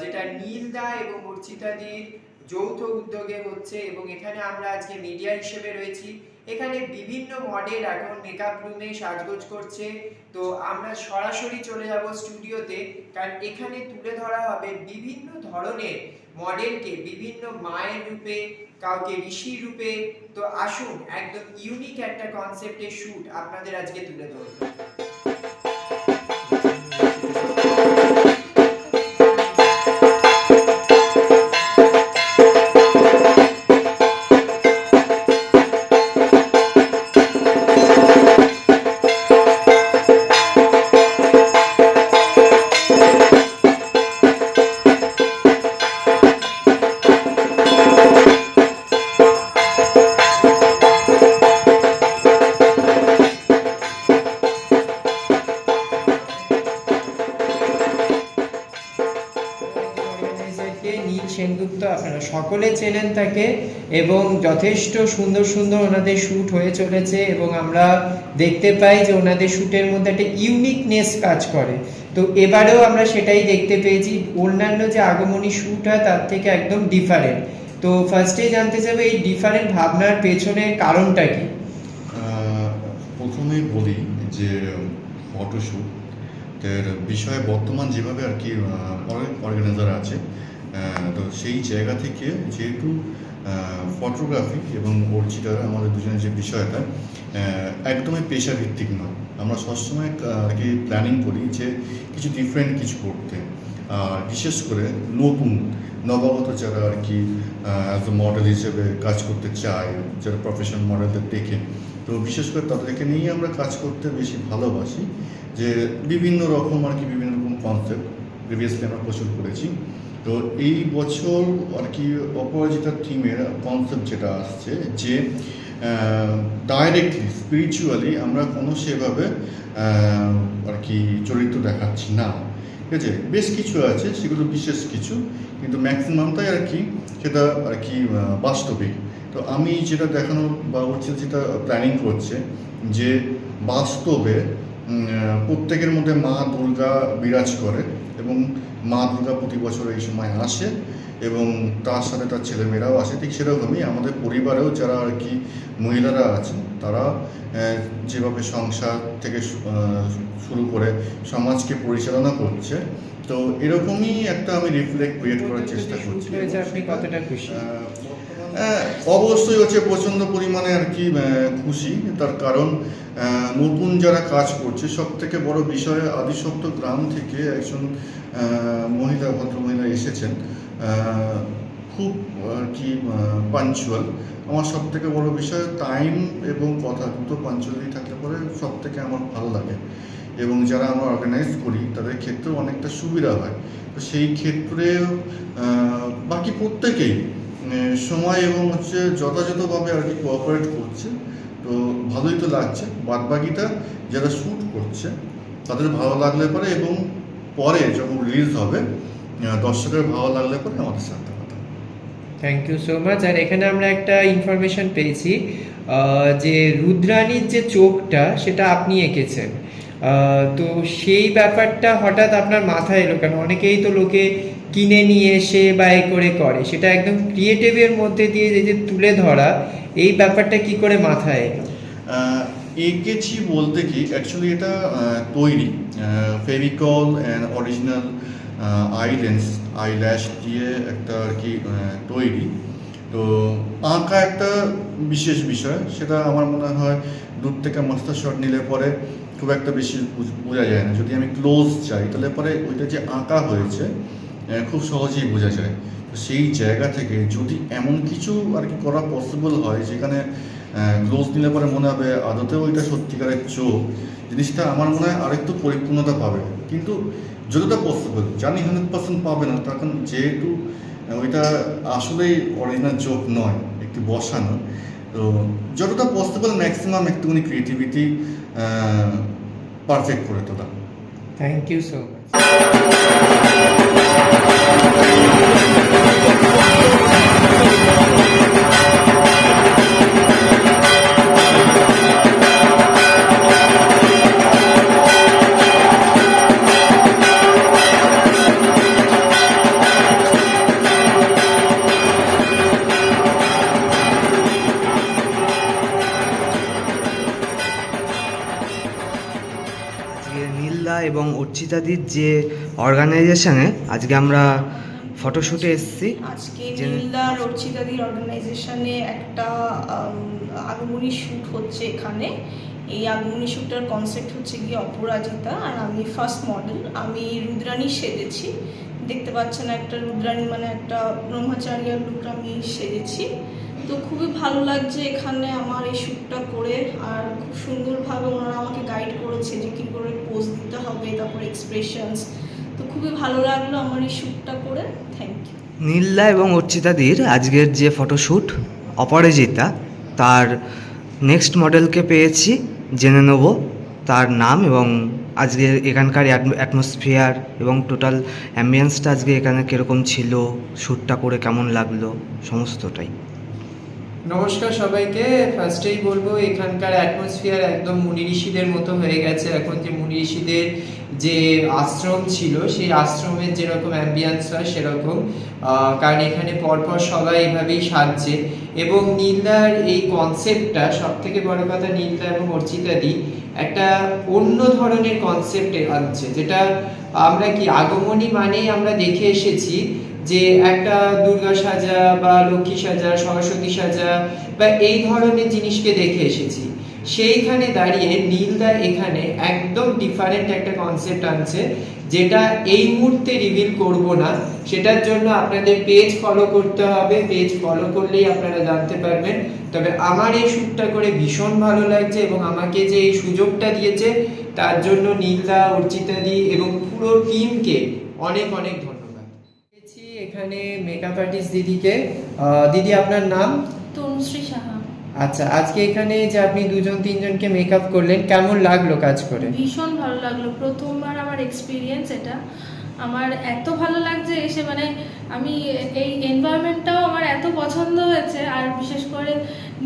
যেটা নীলদা এবং অর্চিতাদির যৌথ উদ্যোগে হচ্ছে, এবং এখানে আমরা আজকে মিডিয়া হিসেবে রয়েছি। এখানে বিভিন্ন মডেল এখন মেকআপ রুমে সাজগোজ করছে। তো আমরা সরাসরি চলে যাব স্টুডিওতে, কারণ এখানে তুলে ধরা হবে বিভিন্ন ধরনের মডেলকে, বিভিন্ন মায়ের রূপে, কাউকে ঋষির রূপে। তো আসুন, একদম ইউনিক একটা কনসেপ্টের শ্যুট আপনাদের আজকে তুলে ধরব। নীল সেনগুপ্ত, আপনারা সকলে চেনেন তাকে, এবং যথেষ্ট সুন্দর সুন্দর ওনাদের শ্যুট হয়ে চলেছে, এবং আমরা দেখতে পাই যে ওনাদের শ্যুটের মধ্যে একটা ইউনিকনেস কাজ করে। তো এবারেও আমরা সেটাই দেখতে পেয়েছি, অন্যান্য যে আগমনী শ্যুট হয় তার থেকে একদম ডিফারেন্ট। তো ফার্স্টে জানতে চাইবো এই ডিফারেন্ট ভাবনার পেছনের কারণটা কি? প্রথমেই বলি যে ফটোশ্যুট এর বিষয়ে বর্তমান যেভাবে আর কি অনেক অর্গানাইজার আছে, তো সেই জায়গা থেকে যেহেতু ফটোগ্রাফি এবং অর্চিতার আমাদের দুজনের যে বিষয়টা একদমই পেশাভিত্তিক নয়, আমরা সবসময় আর কি প্ল্যানিং করি যে কিছু ডিফারেন্ট কিছু করতে, আর বিশেষ করে নতুন নবাগত যারা আর কি অ্যাজ এ মডেল হিসেবে কাজ করতে চায়, যারা প্রফেশনাল মডেলদের দেখে, তো বিশেষ করে তাদেরকে নিয়েই আমরা কাজ করতে বেশি ভালোবাসি। যে বিভিন্ন রকম আর কি বিভিন্ন রকম কনসেপ্ট প্রিভিয়াসলি আমরা প্রচুর করেছি। তো এই বছর আর কি অপরাজিতার থিমের কনসেপ্ট যেটা আসছে যে ডাইরেক্টলি স্পিরিচুয়ালি আমরা কোনো সেভাবে আর কি চরিত্র দেখাচ্ছি না, ঠিক আছে। বেশ কিছু আছে, সেগুলো বিশেষ কিছু, কিন্তু ম্যাক্সিমামটাই আর কি সেটা আর কি বাস্তবিক। তো আমি যেটা দেখানো বা হচ্ছে যেটা প্ল্যানিং করছে যে বাস্তবে প্রত্যেকের মধ্যে মা দুর্গা বিরাজ করে, এবং মা দুর্গা প্রতি বছর এই সময় আসে, এবং তার সাথে তার ছেলেমেয়েরাও আসে। ঠিক সেরকমই আমাদের পরিবারেও যারা আর কি মহিলারা আছেন, তারা যেভাবে সংসার থেকে শুরু করে সমাজকে পরিচালনা করছে, তো এরকমই একটা আমি রিফ্লেক্ট ক্রিয়েট করার চেষ্টা করছি। আপনি কতটা খুশি? অবশ্যই হচ্ছে প্রচণ্ড পরিমাণে আর কি খুশি। তার কারণ নতুন যারা কাজ করছে, সব থেকে বড় বিষয় আদিসপ্ত গ্রাম থেকে একজন মহিলা, ভদ্রমহিলা এসেছেন, খুব আর কি পাঞ্চুয়াল। আমার সব থেকে বড় বিষয় টাইম এবং কথা দুটো পাঞ্চুয়ালি থাকলে পরে সব থেকে আমার ভালো লাগে, এবং যারা আমরা অর্গানাইজ করি তাদের ক্ষেত্রেও অনেকটা সুবিধা হয়। তো সেই ক্ষেত্রে বাকি প্রত্যেকেই সময় এবং হচ্ছে যথাযথভাবে আর কি কোঅপারেট করছে, তো ভালোই তো লাগছে। বাদবাকিটা যারা শ্যুট করছে তাদের ভালো লাগলে পরে, এবং পরে যখন রিলিজ হবে দর্শকের ভালো লাগলে পরে আমাদের সাথে কথা। Thank you so much. আর এখানে আমরা একটা ইনফরমেশন পেয়েছি যে রুদ্রাণীর যে চোখটা সেটা আপনি এঁকেছেন, তো সেই ব্যাপারটা হঠাৎ আপনার মাথায় এলো কেন? অনেকেই তো লোকে কিনে নিয়ে এসে বা এ করে, সেটা একদম ক্রিয়েটিভের মধ্যে দিয়ে যে তুলে ধরা, এই ব্যাপারটা কি করে মাথায় এলো? এঁকেছি বলতে কি, অ্যাকচুয়ালি এটা তৈরি ফেভিকল অ্যান্ড অরিজিনাল আইল্যাশ দিয়ে একটা আর কি তৈরি। তো আঁকা একটা বিশেষ বিষয়, সেটা আমার মনে হয় দূর থেকে মাস্টার শট নিলে পরে খুব একটা বেশি বোঝা যায় না। যদি আমি ক্লোজ চাই তাহলে পরে ওইটা যে আঁকা হয়েছে খুব সহজেই বোঝা যায়। তো সেই জায়গা থেকে যদি এমন কিছু আর কি করা পসিবল হয় যেখানে ক্লোজ নিলে পরে মনে হবে আদতেও ওইটা সত্যিকারের চোখ, জিনিসটা আমার মনে হয় আরেকটু পরিপূর্ণতা পাবে। কিন্তু যতটা পসিবল, জানি 100% পাবে না, তখন যেহেতু ওইটা আসলেই অরিজিনাল চোখ নয়, একটু বসানো, তো যতটা পসিবল ম্যাক্সিমাম একটুখানি ক্রিয়েটিভিটি পারফেক্ট করে তোলা। Thank you so much. এবং অর্চিতাদির যে অর্গানাইজেশনে আজকে আমরা ফটোশ্যুটে এসেছি। আজকে নীলদার অর্চিতাদির অর্গানাইজেশনে একটা আগমনী শ্যুট হচ্ছে এখানে। এই আগমনী শ্যুটটার কনসেপ্ট হচ্ছে গিয়ে অপরাজিতা, আর আমি ফার্স্ট মডেল। আমি রুদ্রাণী সেজেছি, দেখতে পাচ্ছেন একটা রুদ্রাণী মানে একটা ব্রহ্মচারিয়ার লুক আমি সেজেছি। তো খুবই ভালো লাগছে এখানে আমার এই শ্যুটটা করে, আর খুব সুন্দরভাবে ওনারা আমাকে গাইড করেছে যে কী করে পোজ দিতে হবে, তারপর এক্সপ্রেশনস। তো খুবই ভালো লাগলো আমার এই শ্যুটটা করে। Thank you. নীলদা এবং অর্চিতাদির আজকের যে ফটোশ্যুট অপরাজিতা, তার নেক্সট মডেলকে পেয়েছি, জেনে নেব তার নাম এবং আজকে এখানকার অ্যাটমসফিয়ার এবং টোটাল অ্যাম্বিয়েন্সটা আজকে এখানে কীরকম ছিল, শ্যুটটা করে কেমন লাগলো, সমস্তটাই। নমস্কার সবাইকে। ফার্স্টেই বলবো এখানকার অ্যাটমসফিয়ার একদম মুনি ঋষিদের মতো হয়ে গেছে এখন। যে মুনি ঋষিদের যে আশ্রম ছিল সেই আশ্রমের যেরকম অ্যাম্বিয়েন্স হয় সেরকম, কারণ এখানে পরপর সবাই এভাবেই সাজছে। এবং নীলদার এই কনসেপ্টটা, সব থেকে বড় কথা নীলদা এবং অর্চিতাদি একটা অন্য ধরনের কনসেপ্টে আনছে, যেটা আমরা কি আগমনী মানেই আমরা দেখে এসেছি যে একটা দুর্গা সাজা বা লক্ষ্মী সাজা, সরস্বতী সাজা বা এই ধরনের জিনিসকে দেখে এসেছি। সেইখানে দাঁড়িয়ে নীলদা এখানে একদম ডিফারেন্ট একটা কনসেপ্ট আনছে, যেটা এই মুহূর্তে রিভিল করব না। সেটার জন্য আপনাদের পেজ ফলো করতে হবে, পেজ ফলো করলেই আপনারা জানতে পারবেন। তবে আমার এই শ্যুটটা করে ভীষণ ভালো লাগছে এবং আমাকে যে এই সুযোগটা দিয়েছে তার জন্য নীলদা, অর্চিতাদি এবং পুরো টিমকে অনেক অনেক ধন্যবাদ। এখানে মেকআপ আর্টিস্ট দিদিকে। দিদি আপনার নাম? তনুশ্রী সাহা। আচ্ছা, আজকে এখানে যে আপনি দুজন তিনজনকে মেকআপ করলেন, কেমন লাগলো কাজ করে? ভীষণ ভালো লাগলো, প্রথমবার আমার এক্সপিরিয়েন্স এটা। আমার এত ভালো লাগছে এসে, মানে আমি এই এনভায়রনমেন্টটাও আমার এত পছন্দ হয়েছে। আর বিশেষ করে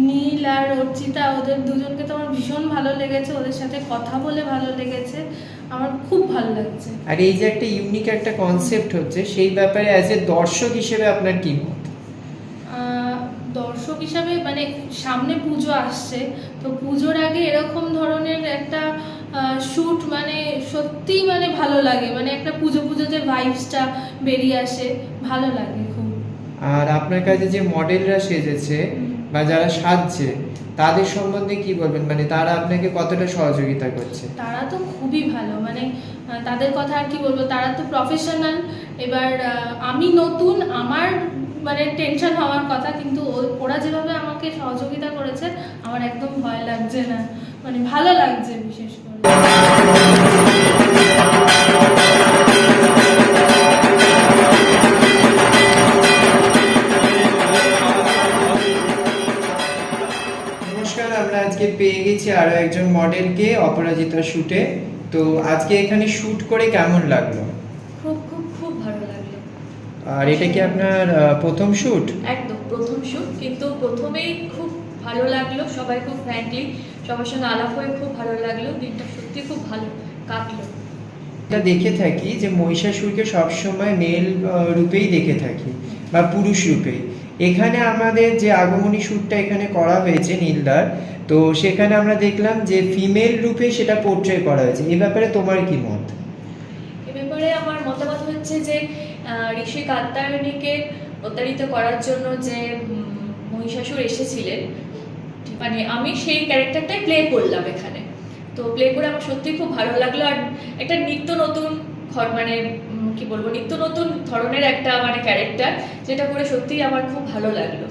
নীল আর অর্চিতা, ওদের দুজনকে তো আমার ভীষণ ভালো লেগেছে, ওদের সাথে কথা বলে ভালো লেগেছে, আমার খুব ভালো লাগছে। আর এই যে একটা ইউনিক একটা কনসেপ্ট হচ্ছে, সেই ব্যাপারে অ্যাজ এ দর্শক হিসেবে আপনার কি মত? দর্শক হিসাবে মানে সামনে পুজো আসছে, তো পুজোর আগে এরকম ধরনের একটা শ্যুট মানে সত্যি মানে ভালো লাগে, মানে একটা পুজো পুজো যে ভাইবসটা বেরিয়ে আসে, ভালো লাগে খুব। আর আপনার কাছে যে মডেলরা সেজেছে বা যারা সাজছে তাদের সম্বন্ধে কি বলবেন, মানে তারা আপনাকে কতটা সহযোগিতা করছে? তারা তো খুবই ভালো, মানে তাদের কথা আর কি বলবো, তারা তো প্রফেশনাল। এবার আমি নতুন, আমার মানে টেনশন হওয়ার কথা, কিন্তু ওরা যেভাবে আমাকে সহযোগিতা করেছে আমার একদম ভয় লাগছে না, মানে ভালো লাগছে বিশেষ করে। নমস্কার, আমরা আজকে পেয়ে গেছি আরো একজন মডেলকে অপরাজিতা শ্যুটে। তো আজকে এখানে শ্যুট করে কেমন লাগলো? খুব খুব খুব ভালো লাগলো। আর এটা কি আপনার প্রথম শ্যুট? একদম প্রথম শ্যুট, কিন্তু প্রথমেই খুব ভালো লাগলো, সবাই খুব ফ্র্যাঙ্কলি সবার সঙ্গে আলাপ হয়ে খুব ভালো লাগলো। দিনটা সত্যি খুব ভালো কাটলো। এটা দেখে থাকি যে মহিষাসুরকে সবসময় মেল রূপেই দেখে থাকি বা পুরুষ রূপেই। এখানে আমাদের যে আগমনী শ্যুটটা এখানে করা হয়েছে নীলদার, তো সেখানে আমরা দেখলাম যে ফিমেল রূপে সেটা পোর্ট্রে করা হয়েছে। এই ব্যাপারে তোমার কি মত? এ ব্যাপারে আমার মতামত হচ্ছে যে ঋষি কাত্যায়নীকে প্রতারিত করার জন্য যে মহিষাসুর এসেছিলেন, মানে আমি সেই ক্যারেক্টারটাই প্লে করলাম এখানে। তো প্লে করে আমার সত্যি খুব ভালো লাগলো। আর একটা নিত্য নতুন মানে কি বলবো, নিত্য নতুন ধরনের একটা মানে ক্যারেক্টার, যেটা করে সত্যিই আমার খুব ভালো লাগলো।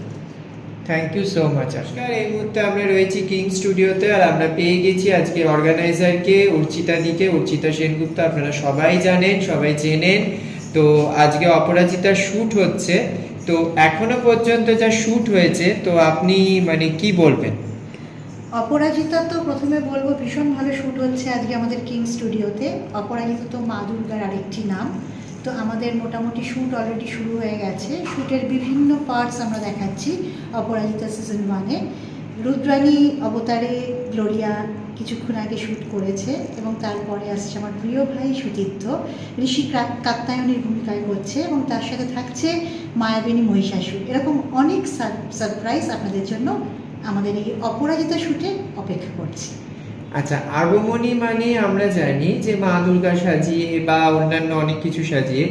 Thank you so much. নমস্কার, এই মুহূর্তে আমরা রয়েছি কিং স্টুডিওতে, আর আমরা পেয়ে গেছি আজকে অর্গানাইজারকে, অর্চিতাদিকে, অর্চিতা সেনগুপ্ত। আপনারা সবাই জানেন, সবাই চেনেন। তো আজকে অপরাজিতার শ্যুট হচ্ছে, তো এখনো পর্যন্ত যা শ্যুট হয়েছে, তো আপনি মানে কি বলবেন? অপরাজিতা তো প্রথমে বলবো ভীষণ ভালো শ্যুট হচ্ছে আজকে আমাদের কিং স্টুডিওতে। অপরাজিতা তো মা দুর্গার আরেকটি নাম। তো আমাদের মোটামুটি শ্যুট অলরেডি শুরু হয়ে গেছে। শ্যুটের বিভিন্ন পার্টস আমরা দেখাচ্ছি অপরাজিতা সিজন 1-এ। রুদ্রাণী অবতারে গ্লোরিয়া কিছুক্ষণ আগে শ্যুট করেছে, এবং তারপরে আসছে আমার প্রিয় ভাই সুতীর্থ, ঋষি কাত্যায়নীর ভূমিকায় করছে, এবং তার সাথে থাকছে মায়াবিনী মহিষাসুর। এরকম অনেক সারপ্রাইজ আপনাদের জন্য আমাদের এই অপরাজিতা শ্যুটে অপেক্ষা করছি। আচ্ছা, আগমনী মানে আমরা জানি যে মা দুর্গা সাজিয়ে বা অন্যান্য অনেক কিছু সাজিয়ে,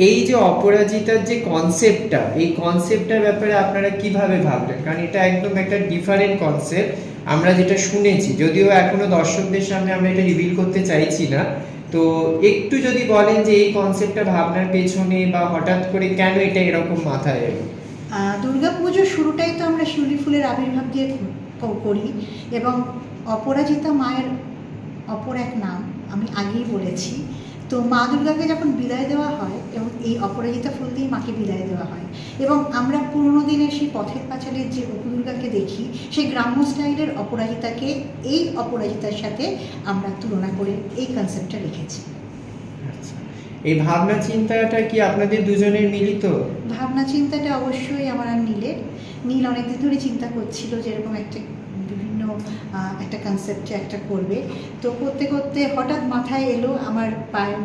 এই যে অপরাজিতার যে কনসেপ্টটা, এই কনসেপ্টটার ব্যাপারে আপনারা কিভাবে ভাবলেন? কারণ এটা একদম একটা ডিফারেন্ট কনসেপ্ট আমরা যেটা শুনেছি, যদিও এখনো দর্শকদের সামনে আমরা এটা রিভিল করতে চাইছি না। তো একটু যদি বলেন যে এই কনসেপ্টটা ভাবনার পেছনে বা হঠাৎ করে কেন এটা এরকম মাথায় এলো? দুর্গা পুজোর শুরুটাই তো আমরা শিউলি ফুলের আবির্ভাব দিয়ে করি, এবং অপরাজিতা মায়ের অপর এক নাম আমি আগেই বলেছি। তো মা দুর্গাকে যখন বিদায় দেওয়া হয়, এবং এই অপরাজিতা ফুল দিয়ে মাকে বিদায় দেওয়া হয়, এবং আমরা পুরোনো দিনের সেই পথের পাঁচালের যে অপদুর্গাকে দেখি, সেই গ্রাম্য স্টাইলের অপরাজিতাকে এই অপরাজিতার সাথে আমরা তুলনা করে এই কনসেপ্টটা রেখেছি। আচ্ছা, এই ভাবনা চিন্তাটা কি আপনাদের দুজনের মিলিত? ভাবনা চিন্তাটা অবশ্যই আমার আর নীলের। নীল অনেকদিন ধরে চিন্তা করছিল যে এরকম একটা বিভিন্ন একটা কনসেপ্টে একটা করবে। তো করতে করতে হঠাৎ মাথায় এলো আমার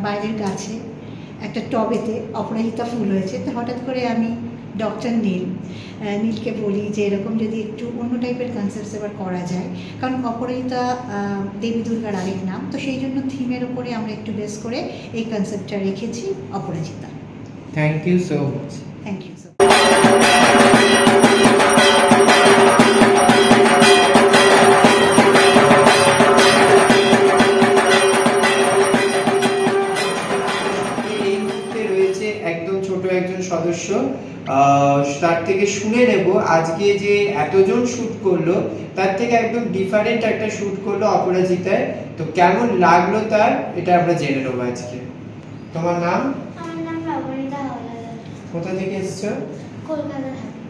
বাইরের গাছে একটা টবেতে অপরাজিতা ফুল হয়েছে। তো হঠাৎ করে আমি ডক্টর নীলকে বলি যে এরকম যদি একটু অন্য টাইপের কনসেপ্ট এবার করা যায়, কারণ অপরাজিতা দেবী দুর্গার আরেক নাম। তো সেই জন্য থিমের উপরে আমরা একটু বেস করে এই কনসেপ্টটা রেখেছি, Aparajita. Thank you so much. Thank you so এই মুহূর্তে রয়েছে একদম ছোট একজন সদস্য, তার থেকে শুনে নেব আজকে যে এতজন শুট করলো তার থেকে একদম ডিফারেন্ট একটা শুট করলো অপরাজিতায়। তো কেমন লাগলো তার, এটা আমরা জেনে নেবো আজকে। তোমার নাম? আমার নাম নবনীতা হাওলাদার, কোথা থেকে এসছো? কলকাতা থেকে।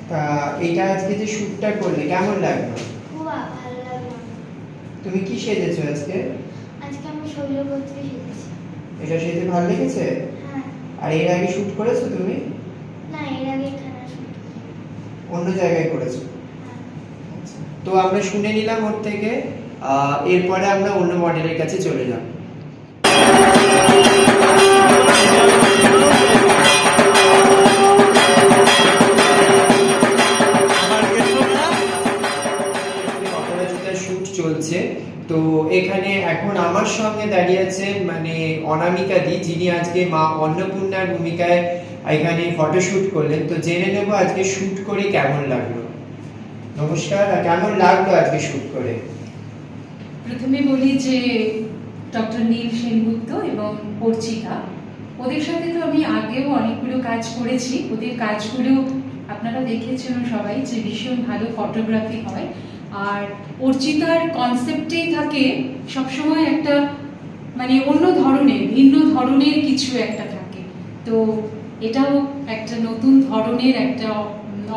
তা এটা আজকে যে শুটটা করলে কেমন লাগলো? খুব ভালো লাগলো। তুমি কি সেজেছো আজকে? আজকে আমি শৈলপত্রী শিখেছি। এটা সেজে ভালো লেগেছে? হ্যাঁ। আর এর আগে শুট করেছো তুমি? না, এর আগে এখানে শুট। অন্য জায়গায় করেছো? আচ্ছা, তো আমরা শুনে নিলাম ওর থেকে। এরপরে আমরা অন্য মডেলের কাছে চলে যাব। অপরাজিতার শুট চলছে। তো এখানে এখন আমার সঙ্গে দাঁড়িয়ে আছেন মানে অনামিকা দি, যিনি আজকে মা অন্নপূর্ণার ভূমিকায় এখানে ফটোশুট করলেন। তো জেনে নেব আজকে শুট করে কেমন লাগলো। নমস্কার, কেমন লাগলো আজকে শুট করে? প্রথমে বলি যে ডক্টর নীল সেনগুপ্ত এবং অর্চিতা, ওদের সাথে তো আমি আগেও অনেকগুলো কাজ করেছি। ওদের কাজগুলো আপনারা দেখেছেন সবাই যে ভীষণ ভালো ফটোগ্রাফি হয়। আর অর্চিতার কনসেপ্টেই থাকে সবসময় একটা মানে অন্য ধরনের, ভিন্ন ধরনের কিছু একটা থাকে। তো এটাও একটা নতুন ধরনের একটা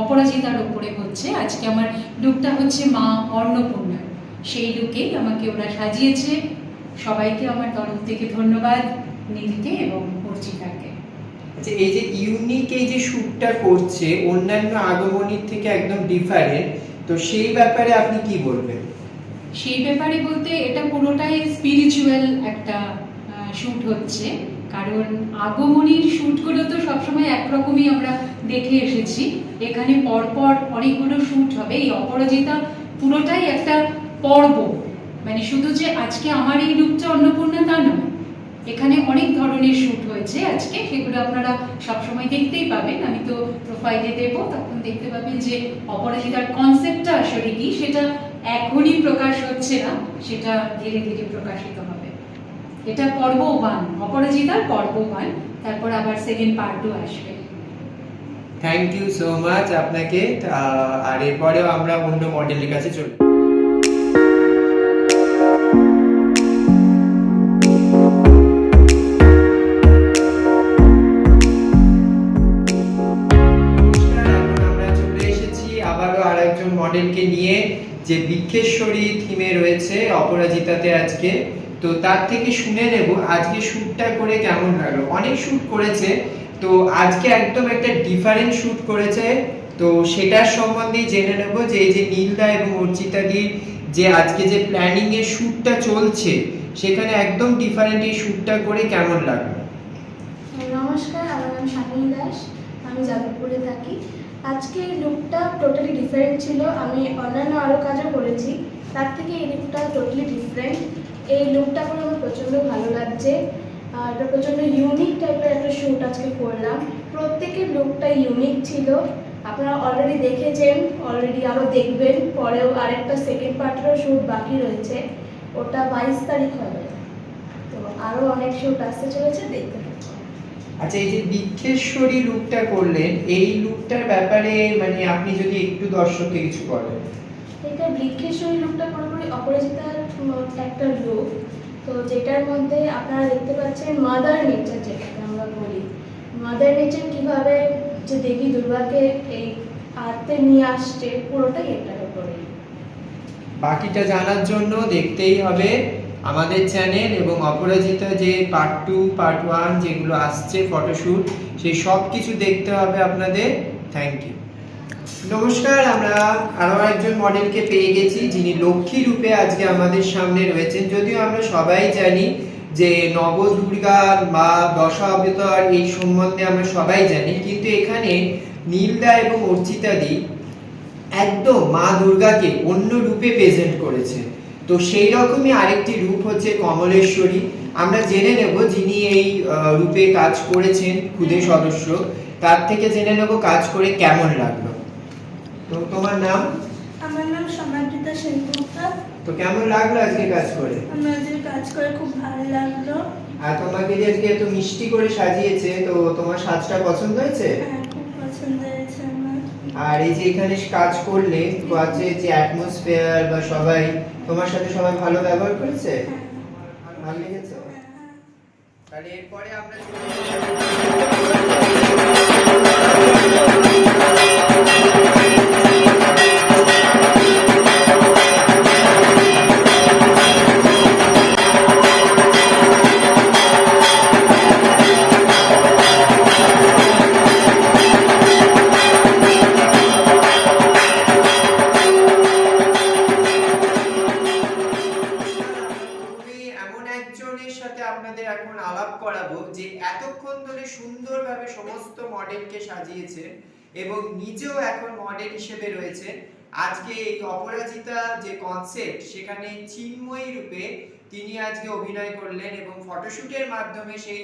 অপরাজিতার ওপরে হচ্ছে। আজকে আমার লুকটা হচ্ছে মা অন্নপূর্ণা, সেই লুকেই আমাকে ওরা সাজিয়েছে। সবাইকে আমার তরফ থেকে ধন্যবাদ, নীলকে এবং অর্চিতাকে। আচ্ছা, এই যে ইউনিক এই যে শুটটা করছে অন্যান্য আগমনীর থেকে একদম ডিফারেন্ট, তো সেই ব্যাপারে আপনি কি বলবেন? সেই ব্যাপারে বলতে এটা পুরোটাই স্পিরিচুয়াল একটা শুট হচ্ছে, কারণ আগমনীর শুটগুলো তো সবসময় একরকমই আমরা দেখে এসেছি। এখানে পরপর অনেকগুলো শুট হবে। এই অপরাজিতা পুরোটাই একটা পর্ব, মানে শুধু যে আজকে আমার এই লুকটা অন্নপূর্ণা তা নয়, এখানে অনেক ধরনের শুট হয়েছে আজকে, সেগুলো আপনারা সবসময় দেখতেই পাবেন। আমি তো প্রোফাইলে দেবো, তখন দেখতে পাবেন যে অপরাজিতার কনসেপ্টটা আসলে কি, সেটা এখনই প্রকাশ হচ্ছে না, সেটা ধীরে ধীরে প্রকাশিত হবে। এটা পর্ব 1, অপরাজিতার পর্ব 1, তারপর আবার সেকেন্ড পার্টও আসবে। থ্যাংক ইউ সো মাচ আপনাকে। আর এরপরেও আমরা অন্য মডেলের কাছে চলি। মডেলকে নিয়ে যে বিক্ষেশ্বরী থিমে রয়েছে অপরাজিতাতে আজকে, তো তার থেকে শুনে নেব আজকে শুটটা করে কেমন লাগলো। অনেক শুট করেছে, তো আজকে একদম একটা ডিফারেন্ট শুট করেছে। তো সেটার সম্বন্ধে জেনে নেব যে এই যে নীলদা এবং অর্চিতাদির যে আজকে যে প্ল্যানিং এর শুটটা চলছে, সেখানে একদম ডিফারেন্ট এই শুটটা করে কেমন লাগলো? নমস্কার, আমার নাম শামিনী দাস, আমি যাদবপুরে থাকি। আজকের লুকটা টোটালি ডিফারেন্ট ছিল। আমি অন্যান্য আরও কাজও করেছি, তার থেকে এই লুকটা টোটালি ডিফারেন্ট। এই লুকটা করে আমার প্রচণ্ড ভালো লাগছে। এটা প্রচণ্ড ইউনিক টাইপের একটা শ্যুট আজকে করলাম। প্রত্যেকের লুকটা ইউনিক ছিল, আপনারা অলরেডি দেখেছেন, অলরেডি আরও দেখবেন। পরেও আরেকটা সেকেন্ড পার্টেরও শ্যুট বাকি রয়েছে, ওটা 22 তারিখ হবে। তো আরও অনেক শ্যুট আসতে চলেছে, দেখতে পাচ্ছি। আচ্ছা, এই যে বৃক্ষেশ্বরী লুকটা করলেন, এই লুকটার ব্যাপারে মানে আপনি যদি একটু দর্শককে কিছু বলেন। এটা বৃক্ষেশ্বরী লুকটা পুরোপুরি অপরাজিতার একটা লুক। তো যেটার মধ্যে আপনারা দেখতে পাচ্ছেন মাদার নেচার, যেটাকে আমরা বলি মাদার নেচার কীভাবে যে দেবী দুর্গাকে এই আর্তে নিয়ে আসছে, পুরোটাই এটার উপরে। বাকিটা জানার জন্য দেখতেই হবে আমাদের চ্যানেল, এবং অপরাজিতা যে পার্ট 2 পার্ট 1 যেগুলো আসছে ফটোশ্যুট, সেই সব কিছু দেখতে হবে আপনাদের। Thank you. নমস্কার, আমরা আরও একজন মডেলকে পেয়ে গেছি যিনি লক্ষ্মী রূপে আজকে আমাদের সামনে রয়েছেন। যদিও আমরা সবাই জানি যে নবদুর্গা বা দশাবতার এই সম্বন্ধে আমরা সবাই জানি, কিন্তু এখানে নীলদা এবং অর্চিতাদি একদম মা দুর্গাকে অন্য রূপে প্রেজেন্ট করেছে। তো সেই রকমই আরেকটি রূপ হচ্ছে কমলেশ্বরী। আমরা জেনে নেব যিনি এই রূপে কাজ করেছেন, খুদে সদস্য, তার থেকে জেনে নেব কাজ করে কেমন লাগলো। তো তোমার নাম? আমার নাম সমাদৃতা সেনগুপ্তা। তো কেমন লাগলো আজকে কাজ করে? আমার আজকে কাজ করে খুব ভালো লাগলো। আর তোমাকে যে আজকে এত মিষ্টি করে সাজিয়েছে, তো তোমার সাজটা পছন্দ হয়েছে? হ্যাঁ, খুব পছন্দ হয়েছে আমার। আর এই যে এখানে কাজ করলে কাজে যে অ্যাটমসফিয়ার বা সবাই তোমার সাথে সবাই ভালো ব্যবহার করেছে, ভালো লেগেছে? তাহলে এরপরে আমরা আপনাদের এখন আলাপ করাবো যে এতক্ষণ ধরে সুন্দরভাবে সমস্ত মডেলকে সাজিয়েছে এবং নিজেও এখন মডেল হিসেবে রয়েছে। আজকে এই অপরাজিতা যে কনসেপ্ট, সেখানে চিন্ময়ী রূপে তিনি আজকে অভিনয় করলেন এবং ফটোশুটের মাধ্যমে সেই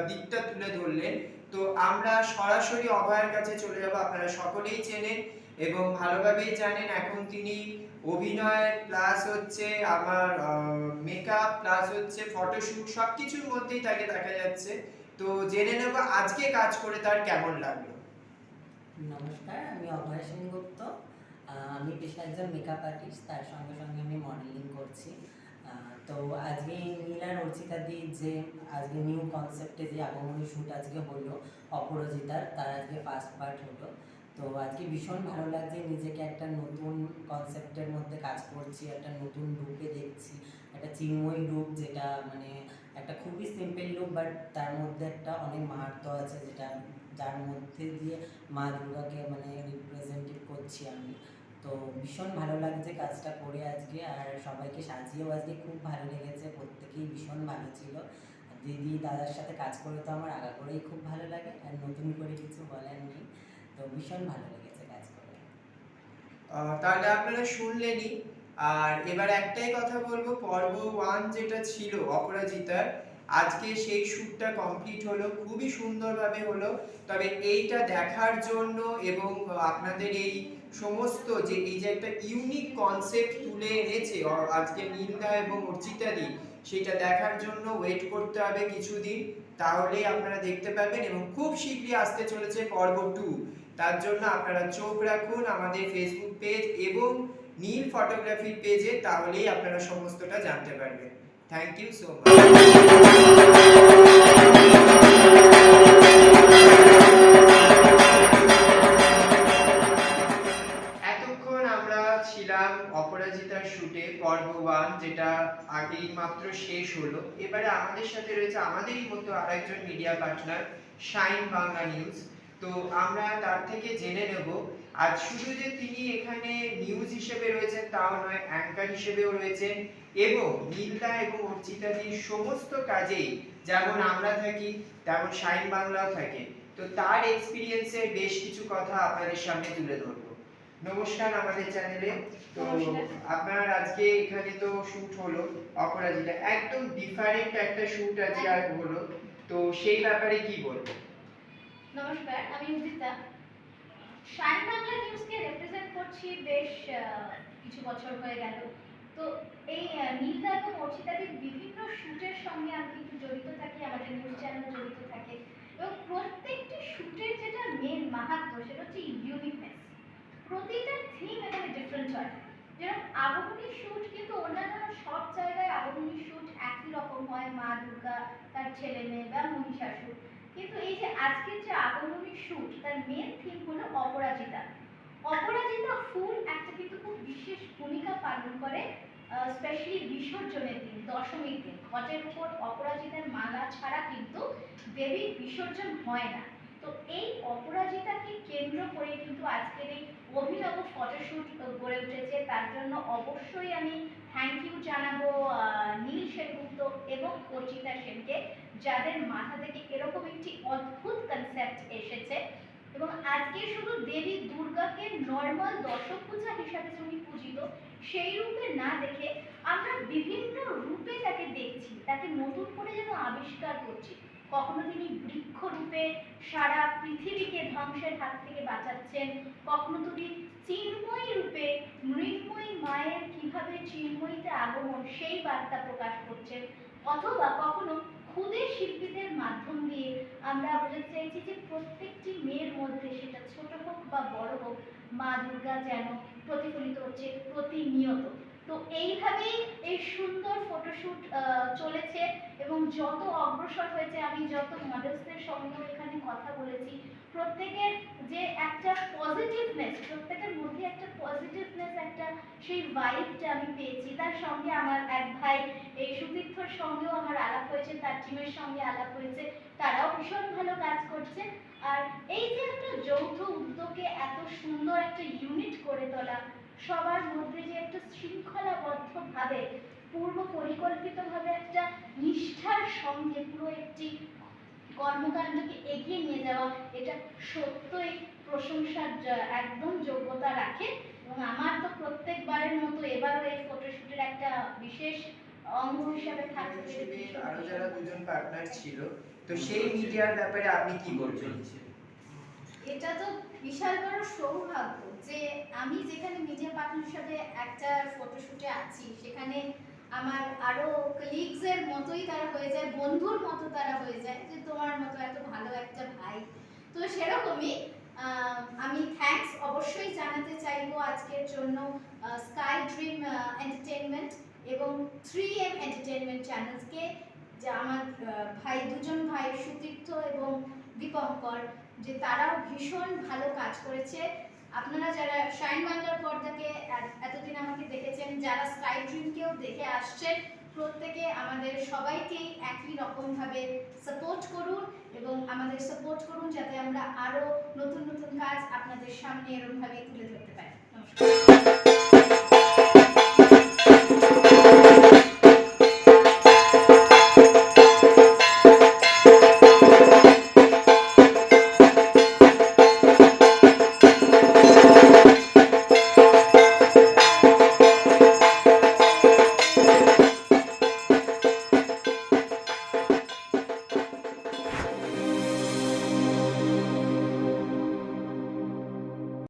দিকটা তুলে ধরলেন। তো আমরা সরাসরি অভয়ের কাছে চলে যাব। আপনারা সকলেই চেনেন এবং ভালোভাবেই জানেন, এখন তিনি অভিনয় প্লাস হচ্ছে আমার মেকআপ প্লাস হচ্ছে ফটোশুট সবকিছুর মধ্যেই তাকে দেখা যাচ্ছে। তো জেনে নেব আজকে কাজ করে তার কেমন লাগলো। নমস্কার, আমি অভয় সেনগুপ্ত। আমি পেশায় একজন মেকআপ আর্টিস্ট, তার সঙ্গে সঙ্গে আমি মডেলিং করছি। তো আজকে নীল আর অর্চিতাদির যে আজকে নিউ কনসেপ্টে যে আগমনী শ্যুট আজকে হলো অপরাজিতার, তার আজকে ফার্স্ট পার্ট হলো। তো আজকে ভীষণ ভালো লাগছে, নিজেকে একটা নতুন কনসেপ্টের মধ্যে কাজ করছি, একটা নতুন রূপে দেখছি, একটা চিন্ময়ী রূপ, যেটা মানে একটা খুবই সিম্পল লুক, বাট তার মধ্যে একটা অনেক মাহাত্ম্য আছে, যেটা যার মধ্যে দিয়ে মা দুর্গাকে মানে রিপ্রেজেন্টেটিভ করছি আমি। তো ভীষণ ভালো লাগছে কাজটা করে আজকে, আর সবাইকে সাজিয়েও আজকে খুব ভালো লেগেছে, প্রত্যেকেই ভীষণ ভালো ছিল। দিদি দাদার সাথে কাজ করে তো আমার আগা করেই খুব ভালো লাগে, আর নতুন করে কিছু বলার নেই। তো ভীষণ ভালো লেগেছে কাজ করে। তাহলে আপনারা শুনলেনই। আর এবার একটাই কথা বলবো, পর্ব 1 যেটা ছিল অপরাজিতার, আজকে সেই শ্যুটটা কমপ্লিট হলো, খুবই সুন্দরভাবে হলো। তবে এইটা দেখার জন্য এবং আপনাদের এই সমস্ত যে এই যে একটা ইউনিক কনসেপ্ট তুলে এনেছে আজকে নীলদা এবং অর্চিতাদি, সেটা দেখার জন্য ওয়েট করতে হবে কিছুদিন, তাহলেই আপনারা দেখতে পাবেন। এবং খুব শীঘ্রই আসতে চলেছে পর্ব 2। তার জন্য আপনারা চোখ রাখুন আমাদের ফেসবুক পেজ এবং নীল ফটোগ্রাফি পেজে, তাহলেই আপনারা সমস্তটা জানতে পারবেন। Thank you so much. এতক্ষণ আমরা ছিলাম অপরাজিতার শুটে পর্ব 1, যেটা আগেই মাত্র শেষ হলো। এবারে আমাদের সাথে রয়েছে আমাদেরই মতো আরেকজন media partner, shine Bangla news. তো আমরা তার থেকে জেনে নেব আজ শুধু যে তিনি এখানে নিউজ হিসেবে রয়েছেন তাও নয়, অ্যাঙ্কার হিসেবেও রয়েছেন এবং নীলদা এবং অর্চিতাদির সমস্ত কাজেই যেমন আমরা থাকি তেমন শাইন বাংলাও থাকে। তো তো তার এক্সপিরিয়েন্সের বেশ কিছু কথা আপনাদের সামনে তুলে ধরবো। নমস্কার আমাদের চ্যানেলে। তো আপনার আজকে এখানে তো শুট হলো অপরাজিতা, একদম ডিফারেন্ট একটা শুট আজকে আর হলো, তো সেই ব্যাপারে কি বলবো? নমস্কার, আমি উদিতা। শাইন বাংলা নিউজকে রিপ্রেজেন্ট করছি বেশ কিছু বছর হয়ে গেল। তো এই নীলদা এবং অর্চিতাদির বিভিন্ন শুটের সঙ্গে আমি কিন্তু জড়িত থাকি, আমাদের নিউজ চ্যানেল জড়িত থাকে, এবং প্রত্যেকটি শুটের যেটা মেন মাহাত্ম্য সেটা হচ্ছে ইউনিকনেস। প্রতিটা থিম এখানে ডিফারেন্ট হয়। যেরকম আগমনী শুট কিন্তু অন্যান্য সব জায়গায় আগমনী শুট একই রকম হয়, মা দুর্গা, তার ছেলে মেয়ে বা মহিষাসুর। কিন্তু এই যে আজকের যে আগমনী শুট, তার মেন থিম হলো অপরাজিতা। অপরাজিতা ফুল একটা কিন্তু খুব বিশেষ ভূমিকা পালন করে, স্পেশালি বিসর্জনের দিন, দশমীর দিন। ঘটের উপর অপরাজিতার মালা ছাড়া কিন্তু দেবীর বিসর্জন হয় না। তো এই অপরাজিতাকে কেন্দ্র করে কিন্তু আজকের এই অভিনব ফটোশুট গড়ে উঠেছে। তার জন্য অবশ্যই আমি থ্যাংক ইউ জানাবো নীল সেনগুপ্ত এবং অর্চিতা সেনকে, যাদের মাথা থেকে এরকম একটি অদ্ভুত কনসেপ্ট এসেছে। এবং আজকে শুধু দেবী দুর্গাকে নর্মাল দশপূজা হিসাবে উনি পূজিত সেই রূপে না দেখে আমরা বিভিন্ন রূপে তাকে দেখছি, তাকে নতুন করে যেন আবিষ্কার করছি। কখনো তিনি বৃক্ষ রূপে সারা পৃথিবীকে ধ্বংসের হাত থেকে বাঁচাচ্ছেন, কখনো তিনি চিন্ময়ী রূপে মৃন্ময়ী মায়ের কিভাবে চিন্ময়ীতে আগমন সেই বার্তা প্রকাশ করছেন, অথবা কখনো খুদে শিল্পীদের মাধ্যম দিয়ে আমরা বোঝাতে চাইছি যে প্রত্যেকটি মেয়ের মধ্যে, সেটা ছোট হোক বা বড় হোক, মা দুর্গা যেন প্রতিফলিত হচ্ছে প্রতিনিয়ত। তো এইভাবেই এই সুন্দর ফটোশুট চলেছে এবং যত অগ্রসর হয়েছে, আমি যত মডেলসদের সঙ্গেও এখানে কথা বলেছি, প্রত্যেকের যে একটা পজিটিভনেস, প্রত্যেকের মধ্যে একটা পজিটিভনেস, একটা সেই ভাইবটা আমি পেয়েছি। তার সঙ্গে আমার এক ভাই এই সুতীর্থর সঙ্গেও আমার আলাপ হয়েছে, তার টিমের সঙ্গে আলাপ হয়েছে, তারাও ভীষণ ভালো কাজ করছে। আর এই যে একটা যৌথ উদ্যোগে এত সুন্দর একটা ইউনিট করে তোলা, সবার মধ্যে যে একটা শৃঙ্খলাবদ্ধভাবে পূর্ব পরিকল্পিতভাবে একটা নিষ্ঠার সঙ্গে পুরো একটি কর্মকাণ্ডকে এগিয়ে নিয়ে যাওয়া, এটা সত্যই প্রশংসার একদম যোগ্যতা রাখে। এবং আমার তো প্রত্যেকবারের মতো এবারও এই ফটোশুটের একটা বিশেষ অঙ্গ হিসাবে থাকতে পেরে আরো যারা দুজন পার্টনার ছিল, তো সেই মিডিয়ার ব্যাপারে আপনি কি বলবেন? এটা তো বিশাল বড় সৌভাগ্য যে আমি যেখানে মিডিয়া পার্টনার হিসাবে একটা ফটোশুটে আছি, সেখানে আমার আরো কলিগসের মতোই তারা হয়ে যায়, বন্ধুর মতো তারা হয়ে যায়, যে তোমার মতো এত ভালো একটা ভাই। তো সেরকমই আমি থ্যাঙ্কস অবশ্যই জানাতে চাইবো আজকের জন্য স্কাই ড্রিম এন্টারটেইনমেন্ট এবং 3M এন্টারটেইনমেন্ট চ্যানেলসকে, যে আমার ভাই, দুজন ভাই সুতীর্থ এবং দীপঙ্কর, যে তারাও ভীষণ ভালো কাজ করেছে। আপনারা যারা শাইন বাংলার পর্দাকে এতদিন আমাকে দেখেছেন, যারা স্কাই ড্রিমকেও দেখে আসছেন, প্রত্যেকে আমাদের সবাইকেই একই রকমভাবে সাপোর্ট করুন এবং আমাদের সাপোর্ট করুন যাতে আমরা আরও নতুন নতুন কাজ আপনাদের সামনে এরকমভাবে তুলে ধরতে পারি। নমস্কার।